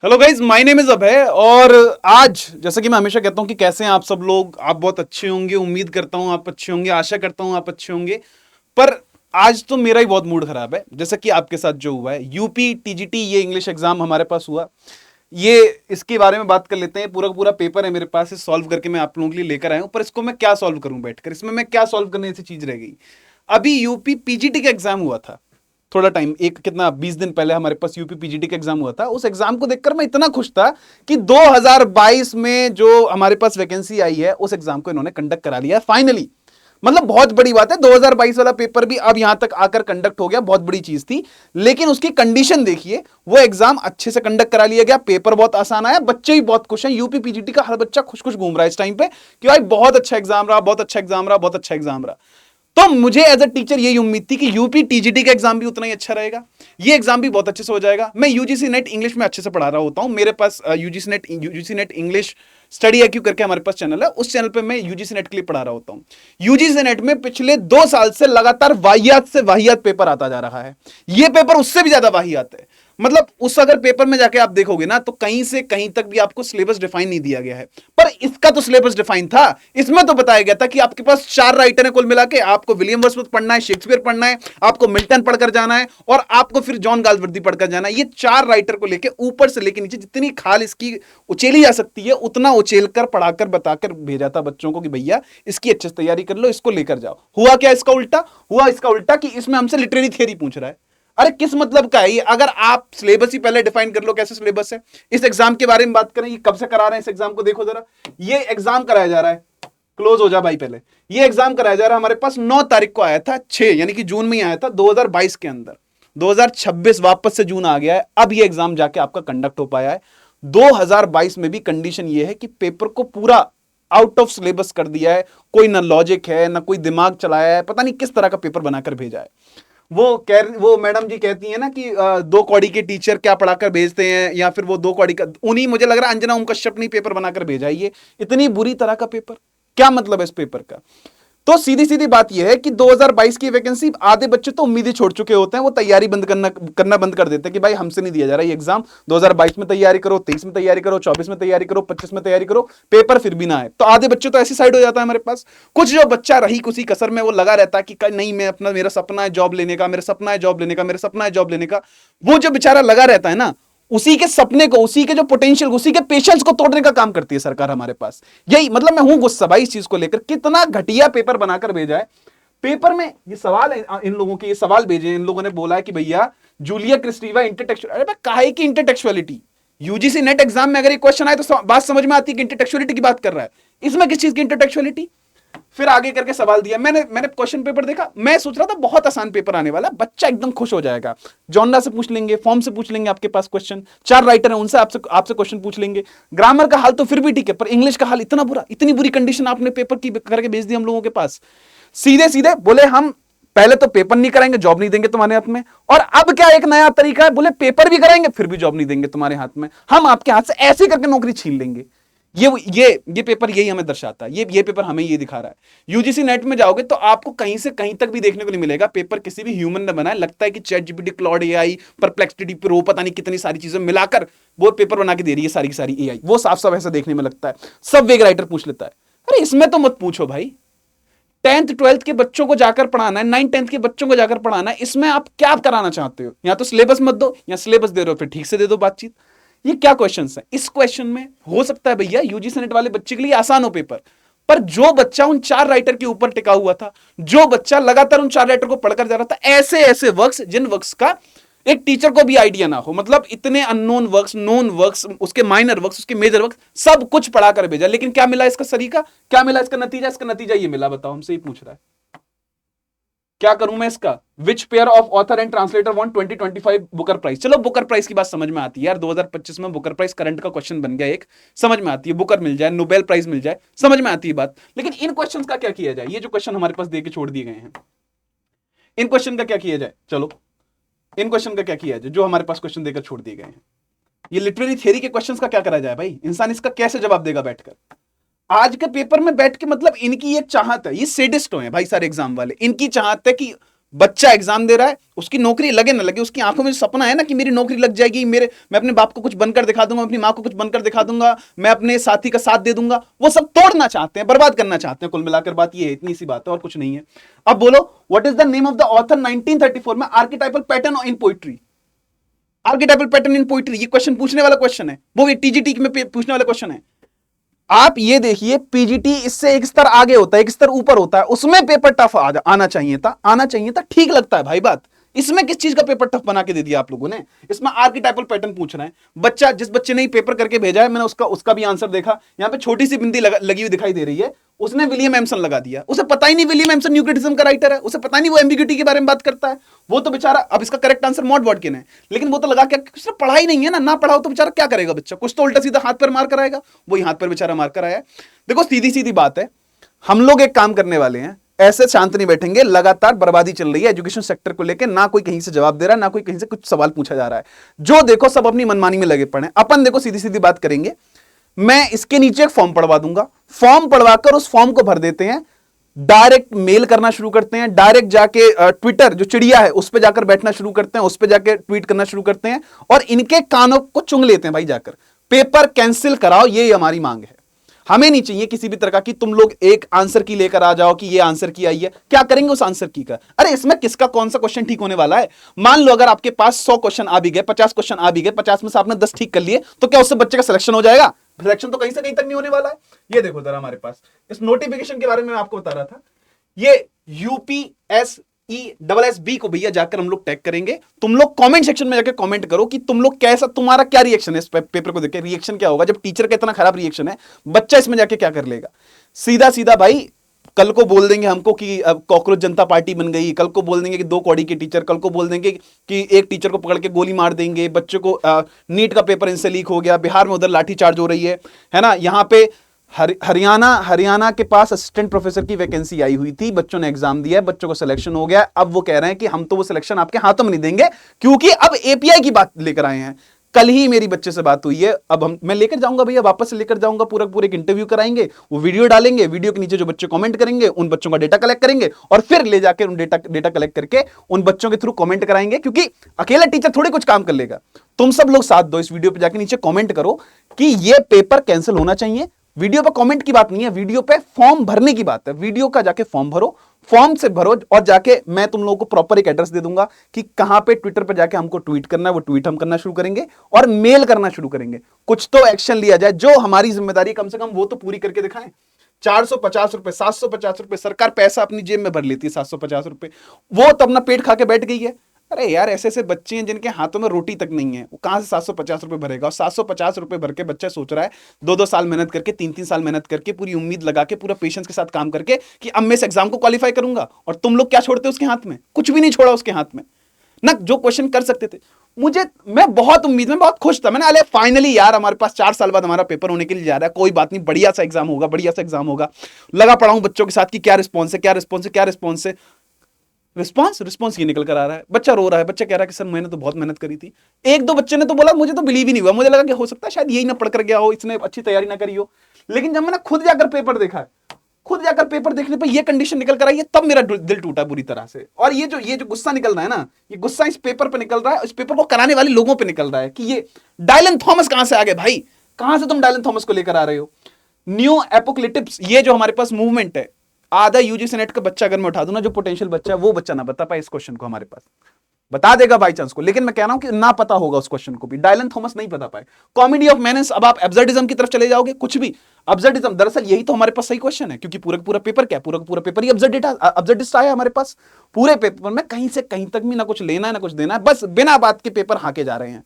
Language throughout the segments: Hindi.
Hello guys, my name is Abhay. और आज जैसा कि मैं हमेशा कहता हूं कि कैसे हैं आप सब लोग। आप बहुत अच्छे होंगे, उम्मीद करता हूं आप अच्छे होंगे, आशा करता हूं आप अच्छे होंगे। पर आज तो मेरा ही बहुत मूड खराब है, जैसा कि आपके साथ जो हुआ है। यूपी टीजीटी ये इंग्लिश एग्जाम हमारे पास हुआ। ये इसके बारे में बात कर लेते हैं। पूरा पूरा पेपर है मेरे पास, इस सॉल्व करके मैं आप लोगों के लिए लेकर आया हूं। पर इसको मैं क्या सॉल्व करूं बैठकर, इसमें मैं क्या सॉल्व करने से चीज रह गई। अभी यूपी पीजीटी का एग्जाम हुआ था थोड़ा टाइम, एक कितना 20 दिन पहले हमारे पास यूपी पीजीटी का एग्जाम हुआ था। उस एग्जाम को देखकर मैं इतना खुश था कि 2022 में जो हमारे पास वैकेंसी आई है उस एग्जाम को इन्होंने कंडक्ट करा लिया है फाइनली। मतलब बहुत बड़ी बात है, 2022 वाला पेपर भी अब यहां तक आकर कंडक्ट हो गया, बहुत बड़ी चीज थी। लेकिन उसकी कंडीशन देखिए, वो एग्जाम अच्छे से कंडक्ट करा लिया गया, पेपर बहुत आसान आया, बच्चे भी बहुत खुश हैं। यूपी पीजीटी का हर बच्चा खुश खुश घूम रहा है इस टाइम पे कि भाई बहुत अच्छा एग्जाम रहा, बहुत अच्छा एग्जाम रहा, बहुत अच्छा एग्जाम रहा। तो मुझे एज अ टीचर यही उम्मीद थी कि यूपी टीजीटी का एग्जाम भी उतना ही अच्छा रहेगा, ये एग्जाम भी बहुत अच्छे से हो जाएगा। मैं यूजीसी नेट इंग्लिश में अच्छे से पढ़ा रहा होता हूं। मेरे पास UGC NET English study IQ करके हमारे पास चैनल है, उस चैनल पे मैं यूजीसी नेट के लिए पढ़ा रहा होता हूं। यूजीसी नेट में पिछले 2 साल से लगातार वाहियात से वाहियात पेपर आता जा रहा है। ये पेपर उससे भी ज्यादा वाहियात है। मतलब उस अगर पेपर में जाके आप देखोगे ना, तो कहीं से कहीं तक भी आपको सिलेबस डिफाइन नहीं दिया गया है। पर इसका तो सिलेबस डिफाइन था। इसमें तो बताया गया था कि आपके पास 4 राइटर है कुल मिला के, आपको विलियम वर्ड्सवर्थ पढ़ना है, शेक्सपियर पढ़ना है, आपको मिल्टन पढ़कर जाना है, और आपको फिर जॉन गाल्सवर्दी पढ़कर जाना है। ये 4 राइटर को लेके ऊपर से लेके नीचे जितनी खाल इसकी उचेली जा सकती है उतना उचेल कर पढ़ाकर बताकर भेजा था बच्चों को कि भैया इसकी अच्छे से तैयारी कर लो, इसको लेकर जाओ। हुआ क्या इसका उल्टा? हुआ इसका उल्टा कि इसमें हमसे लिटरेरी थियरी पूछ रहा है। अरे किस मतलब का है ये? अगर आप सिलेबस ही पहले डिफाइन कर लो कैसे सिलेबस है। इस एग्जाम के बारे में बात करें, ये कब से करा रहे हैं इस एग्जाम को, देखो जरा। ये एग्जाम कराया जा रहा है, क्लोज हो जा भाई पहले। ये एग्जाम कराया जा रहा है, हमारे पास 9 तारीख को आया था, 6 यानी कि जून में ही आया था 2022 के अंदर। 2026 वापस से जून आ गया है, अब ये एग्जाम जाके आपका कंडक्ट हो पाया है। 2022 में भी कंडीशन ये है कि पेपर को पूरा आउट ऑफ सिलेबस कर दिया है। कोई ना लॉजिक है, ना कोई दिमाग चलाया है, पता नहीं किस तरह का पेपर बनाकर भेजा है। वो मैडम जी कहती है ना कि 2 कौड़ी के टीचर क्या पढ़ाकर भेजते हैं, या फिर वो 2 कौड़ी का उन्हीं, मुझे लग रहा है अंजना ओम कश्यप ने पेपर बनाकर भेजा है। ये इतनी बुरी तरह का पेपर, क्या मतलब है इस पेपर का? तो सीधी सीधी बात यह है कि 2022 की वैकेंसी, आधे बच्चे तो उम्मीदें छोड़ चुके होते हैं, वो तैयारी बंद करना बंद कर देते हैं कि भाई हमसे नहीं दिया जा रहा ये एग्जाम। 2022 में तैयारी करो, 23 में तैयारी करो, 24 में तैयारी करो, 25 में तैयारी करो, पेपर फिर भी ना आए। तो आधे बच्चे तो ऐसी साइड हो जाता है हमारे पास। कुछ जो बच्चा रही कुछ कसर में वो लगा रहता है कि नहीं मैं अपना, मेरा सपना है जॉब लेने का, मेरा सपना है जॉब लेने का, मेरा सपना है जॉब लेने का। वो जो बेचारा लगा रहता है ना, उसी के सपने को, उसी के जो पोटेंशियल, उसी के पेशेंस को तोड़ने का काम करती है सरकार हमारे पास। यही मतलब, मैं हूं गुस्सा भाई इस चीज को लेकर। कितना घटिया पेपर बनाकर भेजा है। पेपर में ये सवाल है, इन लोगों के ये सवाल भेजे, इन लोगों ने बोला है कि भैया जूलिया क्रिस्टीवा इंटरटेक्चुअल। अरे काहे की इंटरटेक्चुअलिटी? यूजीसी नेट एग्जाम में अगर ये क्वेश्चन आए तो बात समझ में आती है कि इंटरटेक्चुअलिटी की बात कर रहा है। इसमें किस चीज की इंटरटेक्चुअलिटी? फिर आगे करके सवाल दिया, मैंने क्वेश्चन पेपर देखा, मैं सोच रहा था बहुत आसान पेपर आने वाला, बच्चा एकदम खुश हो जाएगा। जॉनरा से पूछ लेंगे, फॉर्म से पूछ लेंगे, आपके पास क्वेश्चन 4 राइटर हैं उनसे आपसे क्वेश्चन पूछ लेंगे। ग्रामर का हाल तो फिर भी ठीक है, पर इंग्लिश का हाल इतना बुरा, इतनी बुरी कंडीशन आपने पेपर की करके भेज दी हम लोगों के पास। सीधे सीधे बोले हम पहले तो पेपर नहीं कराएंगे, जॉब नहीं देंगे तुम्हारे हाथ में, और अब क्या एक नया तरीका है, बोले पेपर भी कराएंगे फिर भी जॉब नहीं देंगे तुम्हारे हाथ में, हम आपके हाथ से ऐसे करके नौकरी छीन लेंगे। ये पेपर यही हमें दर्शाता है, ये पेपर हमें ये दिखा रहा है। यूजीसी नेट में जाओगे तो आपको कहीं से कहीं तक भी देखने को नहीं मिलेगा पेपर किसी भी ह्यूमन ने बनाया। लगता है कि chat GPT, cloud AI, perplexity pro, पता नहीं कितनी सारी चीजें मिलाकर वो पेपर बना के दे रही है सारी की सारी AI। वो साफ साफ ऐसा देखने में लगता है, सब वेग राइटर पूछ लेता है। अरे इसमें तो मत पूछो भाई। 10th 12th के बच्चों को जाकर पढ़ाना है, 9th 10th के बच्चों को जाकर पढ़ाना है, इसमें आप क्या कराना चाहते हो? या तो सिलेबस मत दो, या सिलेबस दे रहे हो फिर ठीक से दे दो बातचीत। ये क्या क्वेश्चंस है? इस क्वेश्चन में हो सकता है भैया यूजीसी नेट वाले बच्चे के लिए आसान हो पेपर, पर जो बच्चा उन 4 राइटर के ऊपर टिका हुआ था, जो बच्चा लगातार उन 4 राइटर को पढ़कर जा रहा था, ऐसे ऐसे वर्क्स जिन वर्क्स का एक टीचर को भी आइडिया ना हो, मतलब इतने अननोन वर्क्स, नोन वर्क्स, उसके माइनर वर्क्स, उसके मेजर वर्क्स, सब कुछ पढ़ा कर भेजा। लेकिन क्या मिला इसका सरीका? क्या मिला इसका नतीजा? इसका नतीजा ये मिला, बताओ, हमसे ही पूछ रहा है। क्या करूं मैं इसका? Which pair of author and translator want 2025 Booker Prize? चलो बुकर प्राइज की बात समझ में आती है यार, 2025 में बुकर प्राइज करंट का क्वेश्चन बन गया एक, समझ में आती है। बुकर मिल जाए, नोबेल प्राइज मिल जाए, समझ में आती है बात। लेकिन इन क्वेश्चंस का क्या किया जाए? ये जो क्वेश्चन हमारे पास दे के छोड़ दिए गए हैं, इन क्वेश्चन का क्या किया जाए? चलो इन क्वेश्चन का क्या किया जाए जो हमारे पास क्वेश्चन देकर छोड़ दिए गए हैं? ये लिटरेरी थियरी के क्वेश्चंस का क्या करा जाए भाई? इंसान इसका कैसे जवाब देगा बैठकर? आज के पेपर में बैठ के, मतलब इनकी एक चाहत है, ये सेडिस्ट हैं भाई सारे एग्जाम वाले, इनकी चाहत है कि बच्चा एग्जाम दे रहा है, उसकी नौकरी लगे ना लगे, उसकी आंखों में जो सपना है ना कि मेरी नौकरी लग जाएगी, मैं अपने बाप को कुछ बनकर दिखा दूंगा, अपनी माँ को कुछ बनकर दिखा दूंगा, मैं अपने साथी का साथ दे दूंगा, वो सब तोड़ना चाहते हैं, बर्बाद करना चाहते हैं। कुल मिलाकर बात ये है, इतनी सी बात है और कुछ नहीं है। अब बोलो, what is the name of the author 1934 में archetypal pattern in poetry? Archetypal pattern in poetry, ये क्वेश्चन पूछने वाला क्वेश्चन है, वो भी टीजीटी में पूछने वाला क्वेश्चन है। आप ये देखिए, पीजीटी इससे एक स्तर आगे होता है, एक स्तर ऊपर होता है, उसमें पेपर टफ आना चाहिए था, ठीक लगता है भाई बात। इसमें किस चीज का पेपर टफ बना के दे दिया आप लोगों ने? इसमें आर्किटाइपल पैटर्न पूछ रहे हैं। बच्चा, जिस बच्चे ने पेपर करके भेजा है, मैंने उसका भी आंसर देखा, यहां पे छोटी सी बिंदी लगी हुई दिखाई दे रही है, उसने विलियम एमसन लगा दिया। उसे पता ही नहीं विलियम एमसन न्यूक्लिटिज्म का राइटर है, उसे पता नहीं वो एम्बिग्यूटी के बारे में बात करता है। वो तो बेचारा, अब इसका करेक्ट आंसर मॉड वॉटकिन है, लेकिन वो तो लगा के, उसने पढ़ाई नहीं है ना पढ़ाओ तो बेचारा क्या करेगा बच्चा? कुछ तो उल्टा सीधा हाथ पर मार कर आएगा, वही हाथ पर बेचारा मार कर आया। देखो सीधी सीधी बात है, हम लोग एक काम करने वाले हैं, ऐसे शांत नहीं बैठेंगे। लगातार बर्बादी चल रही है एजुकेशन सेक्टर को लेकर, ना कोई कहीं से जवाब दे रहा है, ना कोई कहीं से कुछ सवाल पूछा जा रहा है। जो देखो सब अपनी मनमानी में लगे पड़े। अपन देखो सीधी सीधी बात करेंगे, मैं इसके नीचे एक फॉर्म पढ़वा दूंगा, फॉर्म पढ़वाकर उस फॉर्म को भर देते हैं, डायरेक्ट मेल करना शुरू करते हैं, डायरेक्ट जाके ट्विटर जो चिड़िया है उस पर जाकर बैठना शुरू करते हैं, उस पर जाकर ट्वीट करना शुरू करते हैं और इनके कानों को चुंग लेते हैं भाई जाकर। पेपर कैंसिल कराओ, ये हमारी मांग है। हमें नहीं चाहिए किसी भी तरह की तुम लोग एक आंसर की लेकर आ जाओ कि ये आंसर की आई है, क्या करेंगे उस आंसर की का? अरे इसमें किसका कौन सा क्वेश्चन ठीक होने वाला है? मान लो अगर आपके पास 100 क्वेश्चन आ भी गए, 50 क्वेश्चन आ भी गए, 50 में से आपने 10 ठीक कर लिए, तो क्या उससे बच्चे का सिलेक्शन हो जाएगा? सिलेक्शन तो कहीं से कहीं तक नहीं होने वाला है। ये देखो जरा, हमारे पास इस नोटिफिकेशन के बारे में मैं आपको बता रहा था, ये UPSESSB को भैया जाकर हम लोग टैग करेंगे। तुम लोग कमेंट सेक्शन में जाकर कमेंट करो कि तुम लोग कैसा, तुम्हारा क्या रिएक्शन है इस पेपर को देख। रिएक्शन क्या होगा जब टीचर का इतना खराब रिएक्शन है, बच्चा इसमें जाके क्या कर लेगा? सीधा सीधा भाई, कल को बोल देंगे हमको कि कॉकरोच जनता पार्टी बन गई, कल को बोल देंगे कि 2 कौड़ी के टीचर, कल को बोल देंगे कि एक टीचर को पकड़ के गोली मार देंगे, बच्चों को नीट का पेपर इनसे लीक हो गया, बिहार में उधर लाठीचार्ज हो रही है ना। यहाँ पे हरियाणा के पास असिस्टेंट प्रोफेसर की वैकेंसी आई हुई थी, बच्चों ने एग्जाम दिया, बच्चों को सिलेक्शन हो गया। अब वो कह रहे हैं कि हम तो वो सिलेक्शन आपके हाथों में नहीं देंगे, क्योंकि अब एपीआई की बात लेकर आए हैं। कल ही मेरी बच्चे से बात हुई है, अब मैं लेकर जाऊंगा भैया, वापस से लेकर जाऊंगा, पूरे एक इंटरव्यू कराएंगे, वो वीडियो डालेंगे, वीडियो के नीचे जो बच्चे कमेंट करेंगे उन बच्चों का डेटा कलेक्ट करेंगे और फिर ले जाकर उन डेटा कलेक्ट करके उन बच्चों के थ्रू कमेंट कराएंगे, क्योंकि अकेला टीचर थोड़ी कुछ काम कर लेगा। तुम सब लोग साथ दो, इस वीडियो पे जाके नीचे कमेंट करो कि ये पेपर कैंसिल होना चाहिए। वीडियो पे कमेंट की बात नहीं है, वीडियो पे फॉर्म भरने की बात है। वीडियो का जाके फॉर्म भरो, फॉर्म से भरो और जाके मैं तुम लोगों को प्रॉपर एक एड्रेस दे दूंगा कि कहां पे ट्विटर पे जाके हमको ट्वीट करना है, वो ट्वीट हम करना शुरू करेंगे और मेल करना शुरू करेंगे। कुछ तो एक्शन लिया जाए, जो हमारी जिम्मेदारी कम से कम वो तो पूरी करके दिखाएं। 450 रुपए, 750 रुपए सरकार पैसा अपनी जेब में भर लेती है, 750 रुपए, वो तो अपना पेट खा के बैठ गई है। अरे यार, ऐसे ऐसे बच्चे हैं जिनके हाथों में रोटी तक नहीं है, वो कहां से 750 रुपए भरेगा? और 750 रुपए भर के बच्चा सोच रहा है 2-2 साल मेहनत करके, 3-3 साल मेहनत करके, पूरी उम्मीद लगा के, पूरा पेशेंस के साथ काम करके कि अब मैं इस एग्जाम को क्वालिफाई करूंगा, और तुम लोग क्या छोड़ते हो उसके हाथ में? कुछ भी नहीं छोड़ा उसके हाथ में ना, जो क्वेश्चन कर सकते थे। मैं बहुत उम्मीद में, बहुत खुश था, मैंने अरे फाइनली यार हमारे पास 4 साल बाद हमारा पेपर होने के लिए जा रहा है, कोई बात नहीं, बढ़िया सा एग्जाम होगा, बढ़िया सा एग्जाम होगा। लगा पड़ा हूं बच्चों के साथ कि क्या रिस्पॉन्स है, क्या रिस्पॉन्स है, क्या रिस्पॉन्स है। रिस्पॉन्स ये निकल कर आ रहा है, बच्चा रो रहा है, बच्चा कह रहा है कि सर मैंने तो बहुत मेहनत करी थी। 1-2 बच्चे ने तो बोला मुझे तो बिलीव ही नहीं हुआ, मुझे लगा कि हो सकता है शायद यही ना पढ़ कर गया हो, इसने अच्छी तैयारी ना करी हो। लेकिन जब मैंने खुद जाकर पेपर देखा है, खुद जाकर पेपर देखने पर ये कंडीशन निकल कर आई है, तब मेरा दिल टूटा बुरी तरह से। और ये जो गुस्सा निकल रहा है ना, ये गुस्सा इस पेपर पे निकल रहा है, इस पेपर को कराने वाले लोगों पे निकल रहा है कि ये डायलन थॉमस कहां से आ गए भाई? कहां से तुम डायलन थॉमस को लेकर आ रहे हो? न्यू एपोकलिप्टिक्स, ये जो हमारे पास मूवमेंट है, आधा यूजीसी नेट का बच्चा अगर मैं उठा दूं ना, जो पोटेंशियल बच्चा है, वो बच्चा ना बता पाए इस क्वेश्चन को, हमारे पास बता देगा बाई चांस को, लेकिन मैं कह रहा हूं कि ना पता होगा उस क्वेश्चन को भी। डायलन थॉमस नहीं बता पाए। कॉमेडी ऑफ मैनेस, अब आप एब्सर्डिज्म की तरफ चले जाओगे, कुछ भी एब्सर्डिज्म, दरअसल यही तो हमारे पास सही क्वेश्चन है, क्योंकि पूरा पेपर क्या, पूरा पेपर ही एब्सर्डिस्ट आया हमारे पास। पूरे पेपर में कहीं से कहीं तक भी ना कुछ लेना है ना कुछ देना है, बस बिना बात के पेपर हाके जा रहे हैं।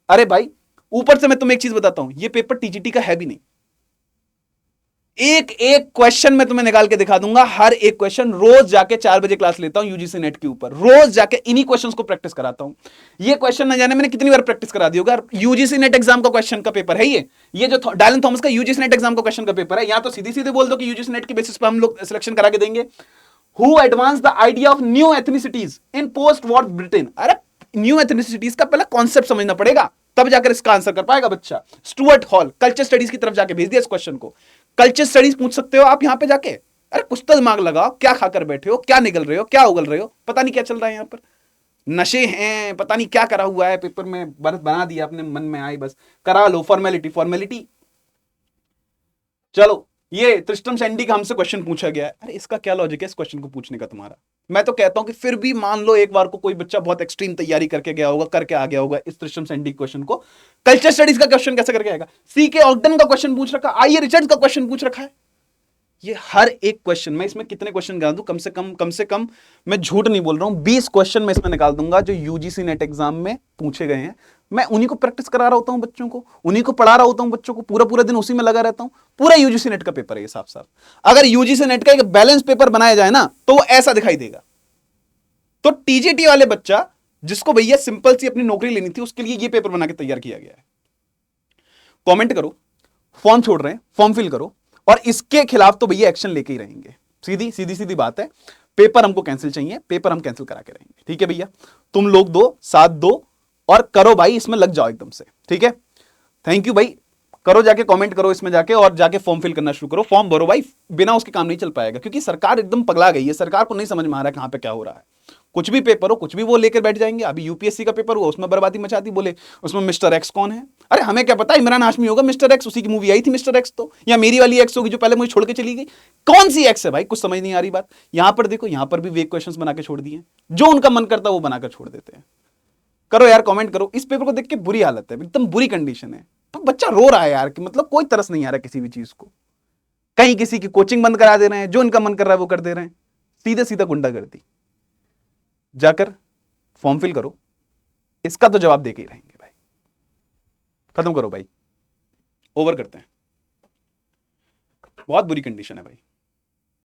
अरे भाई, ऊपर से मैं तुम्हें एक चीज बताता हूं, ये पेपर टीजीटी का है भी नहीं। एक एक क्वेश्चन मैं तुम्हें निकाल के दिखा दूंगा, हर एक क्वेश्चन। रोज जाके 4 बजे क्लास लेता हूं यूजीसी नेट के ऊपर, रोज जाके इन्हीं क्वेश्चंस को प्रैक्टिस कराता हूं। ये क्वेश्चन न जाने मैंने कितनी बार प्रैक्टिस करा दी होगा। यूजीसी नेट एग्जाम का क्वेश्चन का पेपर है ये जो डायलन थॉमस का यूजीसी नेट एग्जाम का क्वेश्चन का पेपर है। यहां तो सीधी सीधे बोल दो कि यूजीसी नेट के बेसिस पर हम लोग सिलेक्शन करा के देंगे। Who advance the idea of new ethnicities in post war Britain? अरे न्यू एथनिसिटीज का पहला कॉन्सेप्ट समझना पड़ेगा, तब जाकर इसका आंसर कर पाएगा बच्चा। स्टुअर्ट हॉल कल्चर स्टडीज की तरफ जाके भेज दिया इस क्वेश्चन को। कल्चर स्टडीज पूछ सकते हो आप यहां पे जाके, अरे कुछ तो दिमाग लगाओ, क्या खाकर बैठे हो, क्या निकल रहे हो, क्या उगल रहे हो, पता नहीं क्या चल रहा है यहाँ पर। नशे हैं, पता नहीं क्या करा हुआ है पेपर में, बना दिया अपने मन में आई, बस करा लो, फॉर्मेलिटी फॉर्मेलिटी। चलो, ये ट्रिस्टम सैंडी का हमसे क्वेश्चन पूछा गया है। अरे इसका क्या लॉजिक है इस क्वेश्चन को पूछने का तुम्हारा? मैं तो कहता हूं कि फिर भी मान लो एक बार को कोई बच्चा बहुत एक्सट्रीम तैयारी करके गया होगा, करके आ गया होगा, इस ट्रिस्टम सैंडी क्वेश्चन को कल्चर स्टडीज का क्वेश्चन कैसे करके आएगा? सी के ऑग्टन का क्वेश्चन पूछ रखा, आई रिचर्ड्स का क्वेश्चन पूछ रखा है। ये हर एक क्वेश्चन, मैं इसमें कितने क्वेश्चन निकाल दूं, कम से कम मैं झूठ नहीं बोल रहा हूं, 20 क्वेश्चन मैं इसमें निकाल दूंगा जो यूजीसी नेट एग्जाम में पूछे गए हैं। मैं उन्हीं को प्रैक्टिस करा रहा होता हूं बच्चों को, उन्हीं को पढ़ा रहा होता हूं बच्चों को, पूरा पूरा दिन उसी में लगा रहता हूं। पूरा यूजीसी नेट का पेपर है ये, साफ साफ। अगर यूजीसी नेट का एक बैलेंस पेपर बनाया जाए ना, तो वो ऐसा दिखाई देगा। तो टीजीटी वाले बच्चा जिसको भैया सिंपल सी अपनी नौकरी लेनी थी, उसके लिए ये पेपर बना के तैयार किया गया है। कमेंट करो, फॉर्म छोड़ रहे हैं, फॉर्म फिल करो, और इसके खिलाफ तो भैया एक्शन लेके ही रहेंगे। सीधी सीधी सीधी बात है, पेपर हमको कैंसिल चाहिए, पेपर हम कैंसिल करा के रहेंगे। ठीक है भैया, तुम लोग दो, साथ दो और करो भाई, इसमें लग जाओ एकदम से। ठीक है, थैंक यू भाई। करो, जाके कमेंट करो इसमें जाके, और जाके फॉर्म फिल करना शुरू करो, फॉर्म भरो भाई। बिना उसके काम नहीं चल पाएगा, क्योंकि सरकार एकदम पगला गई है। सरकार को नहीं समझ में आ रहा है कहां पे क्या हो रहा है। कुछ भी पेपर हो, कुछ भी वो लेकर बैठ जाएंगे। अभी यूपीएससी का पेपर हुआ, उसमें बर्बादी मचा दी, बोले उसमें मिस्टर एक्स कौन है। अरे हमें क्या पता, इमरान हाशमी होगा मिस्टर एक्स, उसी की मूवी आई थी मिस्टर एक्स तो, या मेरी वाली एक्स होगी जो पहले मुझे छोड़ के चली गई। कौन सी एक्स है भाई, कुछ समझ नहीं आ रही बात। यहां पर देखो, यहां पर भी वेग क्वेश्चंस बना के छोड़ दिए, जो उनका मन करता है वो बनाकर छोड़ देते हैं। करो यार, कमेंट करो। इस पेपर को देख के बुरी हालत है, एकदम बुरी कंडीशन है। तो बच्चा रो रहा है यार, कि मतलब कोई तरस नहीं आ रहा किसी भी चीज को। कहीं किसी की कोचिंग बंद करा दे रहे हैं, जो इनका मन कर रहा है वो कर दे रहे हैं। सीधे सीधा गुंडागर्दी। जाकर फॉर्म फिल करो, इसका तो जवाब देके ही रहेंगे भाई। खत्म करो भाई, ओवर करते हैं। बहुत बुरी कंडीशन है भाई।